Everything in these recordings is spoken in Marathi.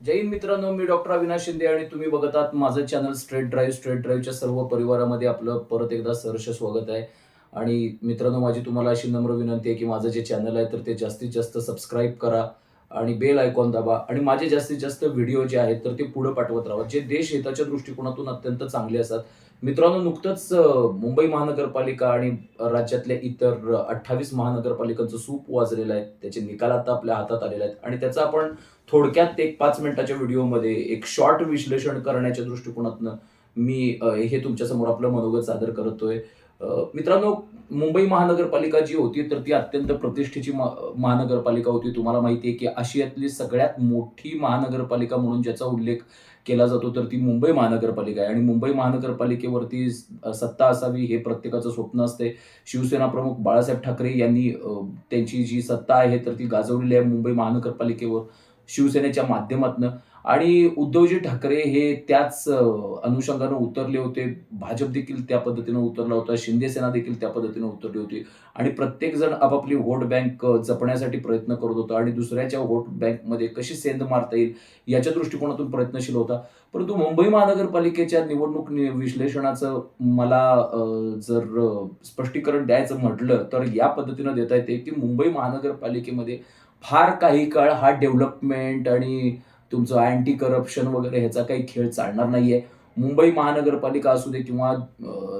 जय हिंद मित्रांनो, मी डॉक्टर अविनाश शिंदे आणि तुम्ही बघत आहात माझं चॅनल स्ट्रेट ड्राईव्ह. स्ट्रेट ड्राईव्हच्या सर्व परिवारामध्ये आपलं परत एकदा सहर्ष स्वागत आहे. आणि मित्रांनो, माझी तुम्हाला अशी नम्र विनंती आहे की माझं जे चॅनल आहे तर ते जास्तीत जास्त सबस्क्राईब करा आणि बेल आयकॉन दाबा आणि माझे जास्तीत जास्त व्हिडिओ जे आहेत तर ते पुढे पाठवत राहा, जे देश हिताच्या दृष्टिकोनातून अत्यंत चांगले असतात. मित्रांनो, नुकतंच मुंबई महानगरपालिका आणि राज्यातल्या इतर 28 महानगरपालिकांचं सूप वाजलेलं आहे. त्याचे निकाल आता आपल्या हातात आलेले आहेत आणि त्याचा आपण थोडक्यात एक 5 मिनिटाच्या व्हिडिओमध्ये एक शॉर्ट विश्लेषण करण्याच्या दृष्टिकोनातनं मी हे तुमच्यासमोर आपलं मनोगत सादर करतोय. मित्रांनो, मुंबई महानगरपालिका जी होती तर ती अत्यंत प्रतिष्ठेची महानगरपालिका होती. तुम्हाला माहिती आहे की आशियातली सगळ्यात मोठी महानगरपालिका म्हणून ज्याचा उल्लेख केला जातो तर ती मुंबई महानगरपालिका आहे आणि मुंबई महानगरपालिकेवरती सत्ता असावी हे प्रत्येकाचं स्वप्न असते. शिवसेना प्रमुख बाळासाहेब ठाकरे यांनी त्यांची जी सत्ता आहे तर ती गाजवलेली आहे मुंबई महानगरपालिकेवर शिवसेनेच्या माध्यमातनं. आणि उद्धवजी ठाकरे हे त्याच अनुषंगानं उतरले होते. भाजप देखील त्या पद्धतीनं उतरला होता. शिंदे सेना देखील त्या पद्धतीनं उतरली होती. आणि प्रत्येकजण आपापली व्होट बँक जपण्यासाठी प्रयत्न करत होता आणि दुसऱ्याच्या व्होट बँकमध्ये कशी सेंध मारता येईल याच्या दृष्टिकोनातून प्रयत्नशील होता. परंतु मुंबई महानगरपालिकेच्या निवडणूक विश्लेषणाचं मला जर स्पष्टीकरण द्यायचं म्हटलं तर या पद्धतीनं देता येते की मुंबई महानगरपालिकेमध्ये फार काही काळ हा डेव्हलपमेंट आणि तुमचं अँटी करप्शन वगैरे ह्याचा काही खेळ चालणार नाहीये. मुंबई महानगरपालिका असू दे किंवा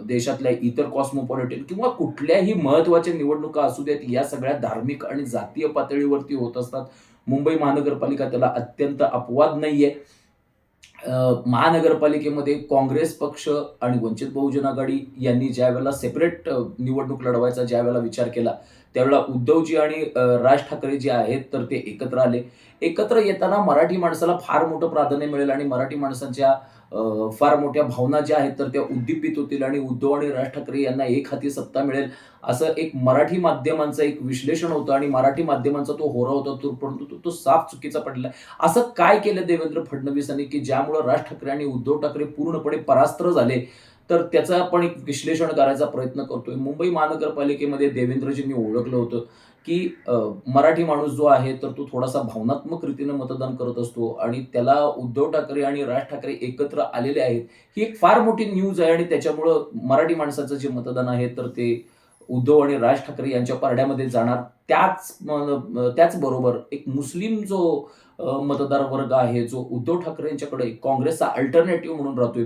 देशातल्या इतर कॉस्मोपॉलिटन किंवा कुठल्याही महत्त्वाच्या निवडणुका असू देत, या सगळ्या धार्मिक आणि जातीय पातळीवरती होत असतात. मुंबई महानगरपालिका त्याला अत्यंत अपवाद नाहीये. महानगरपालिकेमध्ये काँग्रेस पक्ष आणि वंचित बहुजन आघाडी यांनी ज्यावेळेला सेपरेट निवडणूक लढवायचा ज्यावेळेला विचार केला, त्यावेळेला उद्धवजी आणि राज ठाकरे जे आहेत तर ते एकत्र आले. एकत्र येताना मराठी माणसाला फार मोठं प्राधान्य मिळेल आणि मराठी माणसांच्या फार मोठ्या भावना ज्या आहेत तर त्या उद्दीपित होतील आणि उद्धव आणि राज ठाकरे यांना एक हाती सत्ता मिळेल, असं एक मराठी माध्यमांचं एक विश्लेषण होतं आणि मराठी माध्यमांचा तो होरा होता, परंतु तो साफ चुकीचा पडला. असं काय केलं देवेंद्र फडणवीसांनी की ज्यामुळं राज ठाकरे आणि उद्धव ठाकरे पूर्णपणे परास्त्र झाले? तर त्याचं आपण एक विश्लेषण करायचा प्रयत्न करतोय. मुंबई महानगरपालिकेमध्ये देवेंद्रजींनी ओळखलं होतं की मराठी माणूस जो आहे तर तो थोडासा भावनात्मक रीतीनं मतदान करत असतो आणि त्याला उद्धव ठाकरे आणि राज ठाकरे एकत्र आलेले आहेत. ही एक फार मोठी न्यूज आहे आणि त्याच्यामुळं मराठी माणसाचं जे मतदान आहे तर ते उद्धव आणि राज ठाकरे यांच्या पारड्यामध्ये जाणार. त्याचबरोबर एक मुस्लिम जो मतदार वर्ग आहे, जो उद्धव ठाकरे यांच्याकडे काँग्रेसचा अल्टरनेटिव्ह म्हणून राहतोय.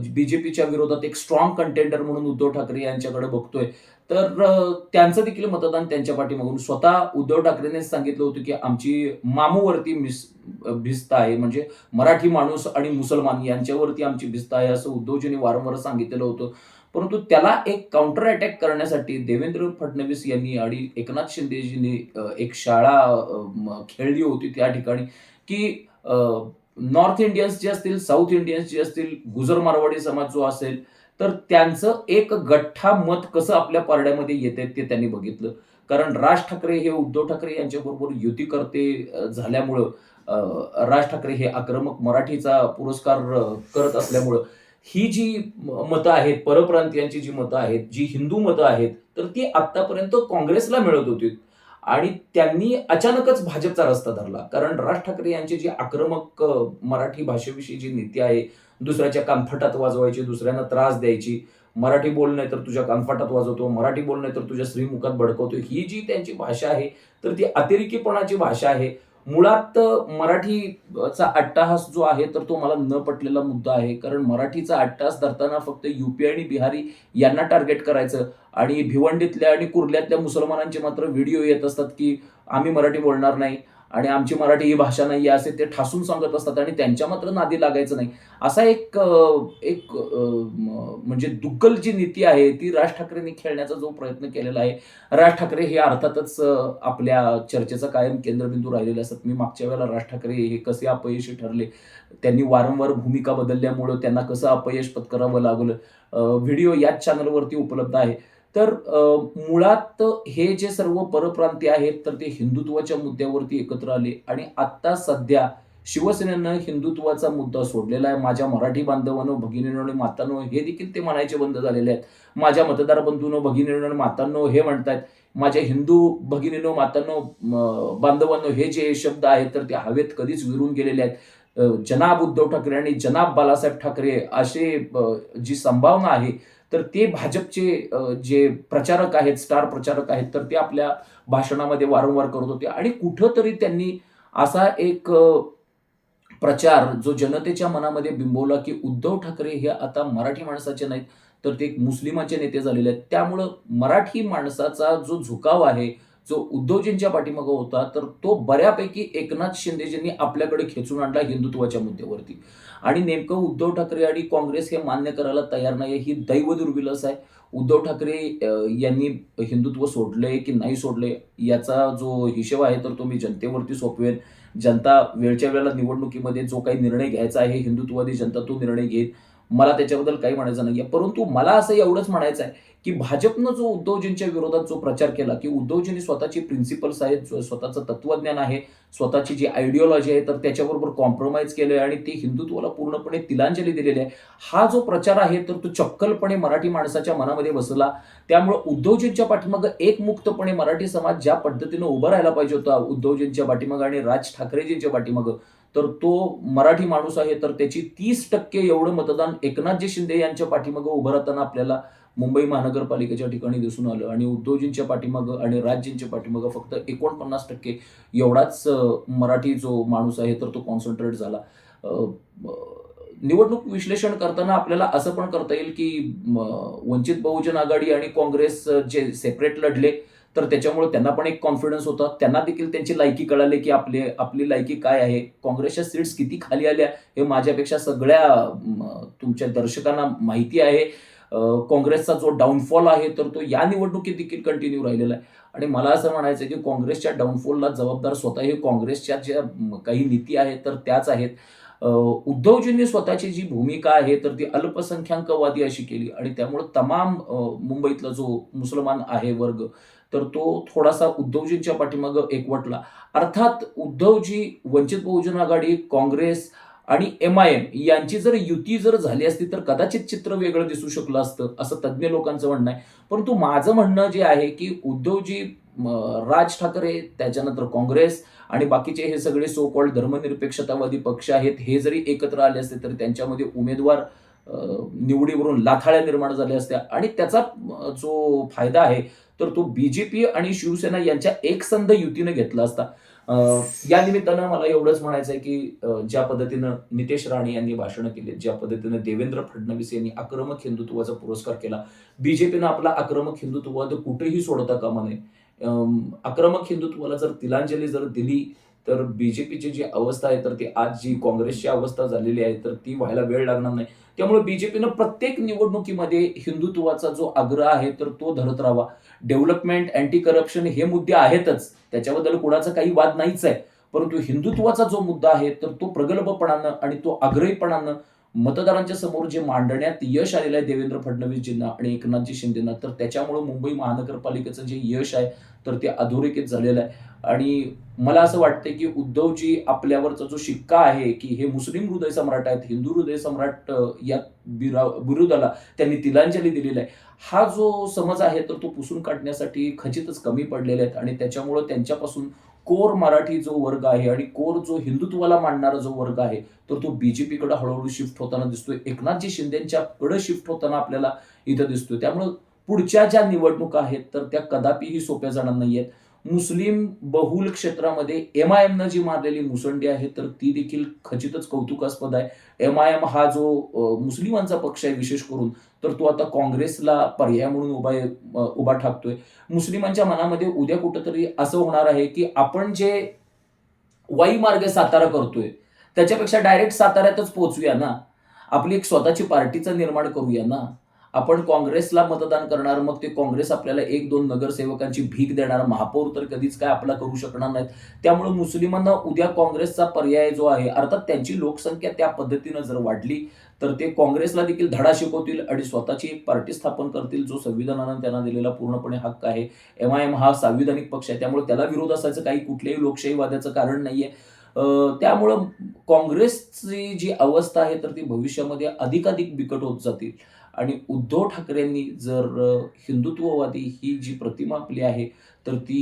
बीजेपीच्या विरोधात एक स्ट्रॉंग कंटेंडर म्हणून उद्धव ठाकरे यांच्याकडे बघतोय. तर त्यांचं देखील मतदान त्यांच्या पाठीमागून स्वतः उद्धव ठाकरेंनीच सांगितलं होतं की आमची मामूवरती भिस्त आहे, म्हणजे मराठी माणूस आणि मुसलमान यांच्यावरती आमची भिस्त आहे, असं उद्धवजींनी वारंवार सांगितलेलं होतं. परंतु त्याला एक काउंटर अटॅक करण्यासाठी देवेंद्र फडणवीस यांनी आणि एकनाथ शिंदेजींनी एक शाळा खेळली होती त्या ठिकाणी की नॉर्थ इंडियन्स जे असतील, साऊथ इंडियन्स जे असतील, गुजर मारवाडी समाज जो असेल, तर त्यांचं एक गठ्ठा मत कसं आपल्या पारड्यामध्ये येतंय ते त्यांनी बघितलं. कारण राज ठाकरे हे उद्धव ठाकरे यांच्याबरोबर युतीकर्ते झाल्यामुळं राज ठाकरे हे आक्रमक मराठीचा पुरस्कार करत असल्यामुळं ही जी मतं आहेत, परप्रांतीयांची जी मतं आहेत, जी हिंदू मतं आहेत, तर ती आत्तापर्यंत काँग्रेसला मिळत होती. आणि त्यांनी अचानकच भाजपचा रस्ता धरला. कारण राज ठाकरे यांची जी आक्रमक मराठी भाषेविषयी जी नीती आहे, दुसऱ्याच्या कानफटात वाजवायची, दुसऱ्यांना त्रास द्यायची, मराठी बोल नाही तर तुझ्या कानफटात वाजवतो, मराठी बोल नाही तर तुझ्या श्रीमुखात भडकवतो, ही जी त्यांची भाषा आहे, तर ती अतिरेकीपणाची भाषा आहे. मुळात मराठीचा अट्टहास जो आहे, तर तो मला न पटलेला मुद्दा आहे. कारण मराठीचा अट्टहास धरताना फक्त यूपी आणि बिहारी यांना टार्गेट करायचं आणि भिवंडीतल्या आणि कुर्ल्यातल्या मुसलमानांचे मात्र व्हिडिओ येत असतात की आम्ही मराठी बोलणार नाही आणि आमची मराठी ही भाषा नाही असे ते ठासून सांगत असतात आणि त्यांच्या मात्र नादी लागायचं नाही. असा एक एक म्हणजे दुग्गल जी नीती आहे ती राज ठाकरेंनी खेळण्याचा जो प्रयत्न केलेला आहे. राज ठाकरे हे अर्थातच आपल्या चर्चेचा कायम केंद्रबिंदू राहिलेले असतात. मी मागच्या वेळेला राज ठाकरे हे कसे अपयशी ठरले, त्यांनी वारंवार भूमिका बदलल्यामुळं त्यांना कसं अपयश पत्करावं लागलं, व्हिडिओ याच चॅनलवरती उपलब्ध आहे. तर मुळात हे जे सर्व परप्रांतीय आहेत तर ते हिंदुत्वाच्या मुद्द्यावरती एकत्र आले आणि आत्ता सध्या शिवसेनेनं हिंदुत्वाचा मुद्दा सोडलेला आहे. माझ्या मराठी बांधवांनो, भगिनींनो आणि मातांनो हे देखील ते म्हणायचे बंद झालेले आहेत. माझ्या मतदार बंधूंनो, भगिनींनो आणि मातांनो हे म्हणतायत माझ्या हिंदू भगिनीनो, मातांनो, बांधवांनो, हे जे शब्द आहेत तर ते हवेत कधीच विरून गेलेले आहेत. जनाब उद्धव ठाकरे आणि जनाब बाळासाहेब ठाकरे असे जी संभावना आहे, तर ते भाजपचे जे प्रचारक आहेत, स्टार प्रचारक आहेत, तर ते आपल्या भाषणामध्ये वारंवार करत होते आणि कुठेतरी त्यांनी असा एक प्रचार जो जनतेच्या मनामध्ये बिंबवला, की उद्धव ठाकरे हे आता मराठी माणसाचे नाहीत, तर ते एक मुस्लिमाचे नेते झालेले आहेत. त्यामुळं मराठी माणसाचा जो झुकाव आहे, जो उद्धवजींच्या पाठीमागे होता, तर तो बऱ्यापैकी एकनाथ शिंदेजींनी आपल्याकडे खेचून आणला हिंदुत्वाच्या मुद्द्यावरती. आणि नेमकं उद्धव ठाकरे आणि काँग्रेस हे मान्य करायला तयार नाही, ही दैवदुर्विलास आहे. उद्धव ठाकरे यांनी हिंदुत्व सोडलंय की नाही सोडलंय याचा जो हिशोब आहे, तर तो मी जनतेवरती सोपवेन. जनता वेळच्या वेळेला निवडणुकीमध्ये जो काही निर्णय घ्यायचा आहे, हिंदुत्ववादी जनता तो निर्णय घेईल. मला त्याच्याबद्दल काही म्हणायचं नाहीये. परंतु मला असं एवढंच म्हणायचं आहे, की भाजपनं जो उद्धवजींच्या विरोधात जो प्रचार केला, की उद्धवजींनी स्वतःची प्रिन्सिपल्स आहेत, स्वतःचं तत्वज्ञान आहे, स्वतःची जी आयडिओलॉजी आहे, तर त्याच्याबरोबर कॉम्प्रोमाईज केलंय आणि ते हिंदुत्वाला पूर्णपणे तिलांजली दिलेली आहे. हा जो प्रचार आहे, तर तो चक्कलपणे मराठी माणसाच्या मनामध्ये बसला. त्यामुळं उद्धवजींच्या पाठीमागं एकमुक्तपणे मराठी समाज ज्या पद्धतीनं उभा राहायला पाहिजे होता उद्धवजींच्या पाठीमागं आणि राज ठाकरेजींच्या पाठीमागं, तर तो मराठी माणूस आहे, तर त्याची 30% एवढं मतदान एकनाथजी शिंदे यांच्या पाठीमागं उभं राहताना आपल्याला मुंबई महानगरपालिकेच्या ठिकाणी दिसून आलं आणि उद्धवजींच्या पाठीमागं आणि राजजींच्या पाठीमागं फक्त 49% एवढाच मराठी जो माणूस आहे, तर तो कॉन्सन्ट्रेट झाला. अ, अ, निवडणूक विश्लेषण करताना आपल्याला असं पण करता येईल, की वंचित बहुजन आघाडी आणि काँग्रेस जे सेपरेट लढले, तर त्याच्यामुळे त्यांना पण एक कॉन्फिडन्स होता. त्यांना देखील त्यांची लायकी कळाली, की आपली लायकी काय आहे. काँग्रेसच्या सीट्स किती खाली आल्या हे माझ्यापेक्षा सगळ्या तुमच्या दर्शकांना माहिती आहे. काँग्रेसचा जो डाउनफॉल आहे, तर तो या निवडणुकीत देखील कंटिन्यू राहिलेला आहे. आणि मला असं म्हणायचं आहे, की काँग्रेसच्या डाउनफॉलला जबाबदार स्वतः हे काँग्रेसच्या ज्या काही नीती आहेत, तर त्याच आहेत. उद्धवजींनी स्वतःची जी भूमिका आहे, तर ती अल्पसंख्याकवादी अशी केली आणि त्यामुळे तमाम मुंबईतला जो मुसलमान आहे वर्ग, तर तो थोडासा उद्धवजींच्या पाठीमागे एकवटला. अर्थात उद्धवजी, वंचित बहुजन आघाडी, काँग्रेस आणि एम-आय-एम यांची जर युती झाली असती, तर कदाचित चित्र वेगळं दिसू शकलं असतं, असं तज्ञ लोकांचं म्हणणं आहे. परंतु माझं म्हणणं जे आहे, की उद्धवजी, राज ठाकरे, त्याच्यानंतर काँग्रेस आणि बाकीचे हे सगळे सो कॉल्ड धर्मनिरपेक्षतावादी पक्ष आहेत, हे जरी एकत्र आले असते, तर त्यांच्यामध्ये उमेदवार निवडीवरून लाथाळ्या निर्माण झाल्या असत्या आणि त्याचा जो फायदा आहे, तर तो बीजेपी आणि शिवसेना यांच्या एकसंध युतीने घेतला असता. अ, या निमित्तानं मला एवढंच म्हणायचं आहे, की ज्या पद्धतीनं नितेश राणे यांनी भाषणं केली, ज्या पद्धतीनं देवेंद्र फडणवीस यांनी आक्रमक हिंदुत्वाचा पुरस्कार केला, बीजेपीनं आपला आक्रमक हिंदुत्ववाद कुठेही सोडता कामा नये. आक्रमक हिंदुत्वाला जर तिलांजली दिली, तर बीजेपीची जी अवस्था आहे, तर ती आज जी काँग्रेसची अवस्था झालेली आहे, तर ती व्हायला वेळ लागणार नाही. त्यामुळे बीजेपीनं प्रत्येक निवडणुकीमध्ये हिंदुत्वाचा जो आग्रह आहे, तर तो धरत राहावा. डेव्हलपमेंट, अँटी करप्शन हे मुद्दे आहेतच. त्याच्याबद्दल कुणाचा काही वाद नाहीच आहे. परंतु हिंदुत्वाचा जो मुद्दा आहे, तर तो प्रगल्भपणानं आणि तो आग्रहीपणानं मतदारांच्या समोर जे मांडण्यात यश आलेलं आहे देवेंद्र फडणवीसजींना आणि एकनाथजी शिंदेंना, तर त्याच्यामुळे मुंबई महानगरपालिकेचं जे यश आहे, तर ते अधोरेखित झालेलं आहे. आणि मला असं वाटतंय, की उद्धवजी आपल्यावरचा जो शिक्का आहे, की हे मुस्लिम हृदय सम्राट आहेत, हिंदू हृदय सम्राट या बिरुदाला त्यांनी तिलांजली दिलेली आहे. हा जो समज आहे, तर तो पुसून काढण्यासाठी खचितच कमी पडलेले आहेत आणि त्याच्यामुळं त्यांच्यापासून कोर मराठी जो वर्ग आहे आणि कोर जो हिंदुत्वाला मानणारा जो वर्ग आहे, तर तो बीजेपीकडे हळूहळू शिफ्ट होताना दिसतोय. एकनाथजी शिंदेंच्याकडे शिफ्ट होताना आपल्याला इथं दिसतोय. त्यामुळं पुढच्या ज्या निवडणुका आहेत, तर त्या कदापिही सोप्या जाणार नाहीयेत. मुस्लिम बहुल क्षेत्रामध्ये एम-आय-एमनं जी मारलेली मुसंडी आहे, तर ती देखील खचितच कौतुकास्पद आहे. एम-आय-एम हा जो मुस्लिमांचा पक्ष आहे विशेष करून, तर तो आता काँग्रेसला पर्याय म्हणून उभा ठाकतोय. मुस्लिमांच्या मनामध्ये उद्या कुठेतरी असं होणार आहे, की आपण जे वाईमार्गे सातारा करतोय, त्याच्यापेक्षा डायरेक्ट साताऱ्यातच पोहोचूया ना. आपली एक स्वतःची पार्टीचं निर्माण करूया ना. आपण काँग्रेसला मतदान करणार, मग ते काँग्रेस आपल्याला 1-2 नगरसेवकांची भीक देणार, महापौर तर कधीच काय आपला करू शकणार नाहीत. त्यामुळे मुस्लिमांना उद्या काँग्रेसचा पर्याय जो आहे, अर्थात त्यांची लोकसंख्या त्या पद्धतीनं जर वाढली, तर ते काँग्रेसला देखील धडा शिकवतील आणि स्वतःची एक पार्टी स्थापन करतील, जो संविधानानं त्यांना दिलेला पूर्णपणे हक्क आहे. एम-आय-एम हा संविधानिक पक्ष आहे, त्यामुळे त्याला विरोध असायचं काही कुठल्याही लोकशाहीवादाचं कारण नाहीये. त्यामुळं काँग्रेसची जी अवस्था आहे, तर ती भविष्यामध्ये अधिकाधिक बिकट होत जातील आणि उद्धव ठाकरेंनी जर हिंदुत्ववादी ही जी प्रतिमा आपली आहे, तर ती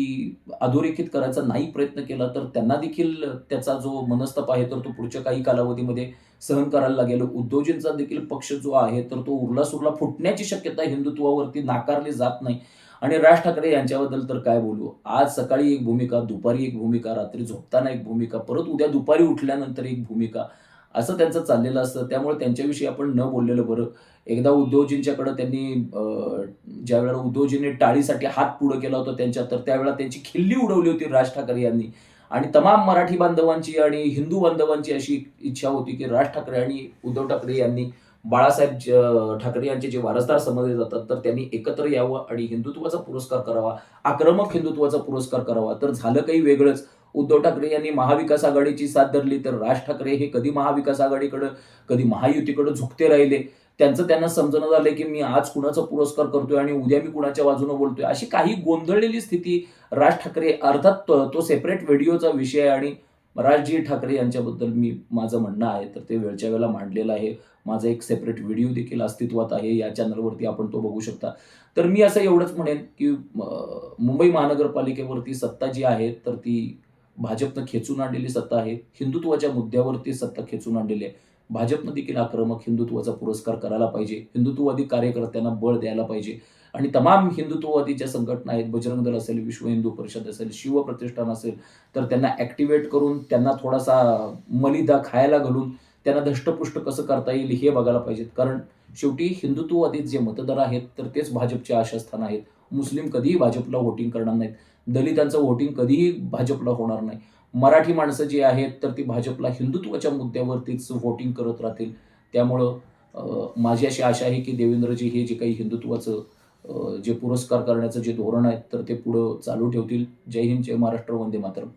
अधोरेखित करायचा नाही प्रयत्न केला, तर त्यांना देखील त्याचा जो मनस्ताप आहे, तर तो पुढच्या काही कालावधीमध्ये सहन करायला लागेल. उद्धवजींचा देखील पक्ष जो आहे, तर तो उरला-सुरला फुटण्याची शक्यता हिंदुत्वावरती नाकारली जात नाही. आणि राज ठाकरे यांच्याबद्दल तर काय बोलू. आज सकाळी एक भूमिका, दुपारी एक भूमिका, रात्री झोपताना एक भूमिका, परत उद्या दुपारी उठल्यानंतर एक भूमिका, असं त्यांचं चाललेलं असतं. त्यामुळे त्यांच्याविषयी आपण न बोललेलं बरं. एकदा उद्धवजींच्याकडे त्यांनी ज्यावेळेला उद्धवजींनी टाळीसाठी हात पुढे केला होता त्यांच्या, तर त्यावेळेला त्यांची खिल्ली उडवली होती राज ठाकरे यांनी. आणि तमाम मराठी बांधवांची आणि हिंदू बांधवांची अशी इच्छा होती, की राज ठाकरे आणि उद्धव ठाकरे यांनी बाळासाहेब ठाकरे यांचे जे वारसदार समजले जातात, तर त्यांनी एकत्र यावं आणि हिंदुत्वाचा पुरस्कार करावा, आक्रमक हिंदुत्वाचा पुरस्कार करावा. तर झालं काही वेगळंच. उद्धव ठाकरे यांनी महाविकास आघाडीची साथ धरली, तर राज ठाकरे हे कधी महाविकास आघाडीकडं, कधी महायुतीकडे झुकते राहिले. त्यांचं त्यांना समजणं झालंय, की मी आज कुणाचा पुरस्कार करतोय आणि उद्या मी कुणाच्या बाजूने बोलतोय. अशी काही गोंधळलेली स्थिती राज ठाकरे, अर्थात तो सेपरेट व्हिडिओचा विषय आहे आणि राजजी ठाकरे यांच्याबद्दल माझं म्हणणं आहे, तर ते वेळच्या वेळेला मांडलेलं आहे. माझा एक सेपरेट व्हिडिओ देखील अस्तित्वात आहे. या चॅनलवरती आपण तो बघू शकता. तर मी असं एवढंच म्हणेन, की मुंबई महानगरपालिकेवरती सत्ता जी आहे, तर ती भाजपनं खेचून आणलेली सत्ता आहे. हिंदुत्वाच्या मुद्द्यावरती सत्ता खेचून आणलेली आहे. भाजपनं देखील आक्रमक हिंदुत्वाचा पुरस्कार करायला पाहिजे. हिंदुत्ववादी कार्यकर्त्यांना बळ द्यायला पाहिजे आणि तमाम हिंदुत्ववादी ज्या संघटना आहेत, बजरंग दल असेल, विश्व हिंदू परिषद असेल, शिवप्रतिष्ठान असेल, तर त्यांना ॲक्टिव्हेट करून त्यांना थोडासा मलिदा खायला घालून त्यांना धष्टपुष्ट कसं करता येईल हे बघायला पाहिजेत. कारण शेवटी हिंदुत्ववादी जे मतदार आहेत, तर तेच भाजपचे आशास्थान आहेत. मुस्लिम कधीही भाजपला व्होटिंग करणार नाहीत. दलितांचं व्होटिंग कधीही भाजपला होणार नाही. मराठी माणसं जी आहेत, तर ती भाजपला हिंदुत्वाच्या मुद्द्यावरतीच व्होटिंग करत राहतील. त्यामुळं माझी अशी आशा आहे, की देवेंद्रजी हे जे काही हिंदुत्वाचं जे पुरस्कार करण्याचं जे धोरण आहे, तर ते पुढं चालू ठेवतील. जय हिंद, जय महाराष्ट्र, वंदे मातरम.